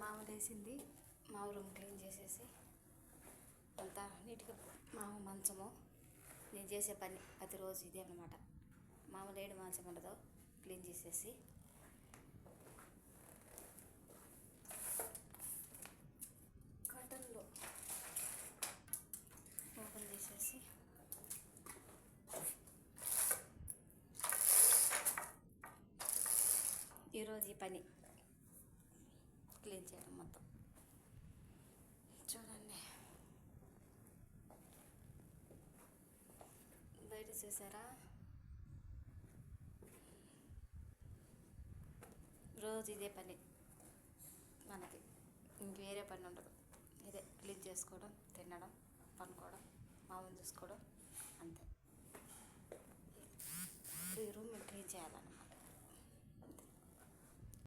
మామ లేచింది, మా రూమ్ క్లీన్ చేసేసి అంతా నీట్గా మామ మంచము నేను చేసే పని ప్రతిరోజు ఇదే అనమాట. మామ లేడు మంచం ఉండదు క్లీన్ చేసేసి కర్టన్లో ఓపెన్ చేసేసి ఈరోజు ఈ పని క్లీన్ చేయడం మొత్తం చూడండి. బయట చూసారా, రోజు ఇదే పని మనకి, ఇంక వేరే పని ఉండదు. ఇదే క్లీన్ చేసుకోవడం, తినడం, పనుకోవడం, మామూలు చూసుకోవడం, అంతే. ఈ రూమ్ క్లీన్ చేయాలన్నమాట.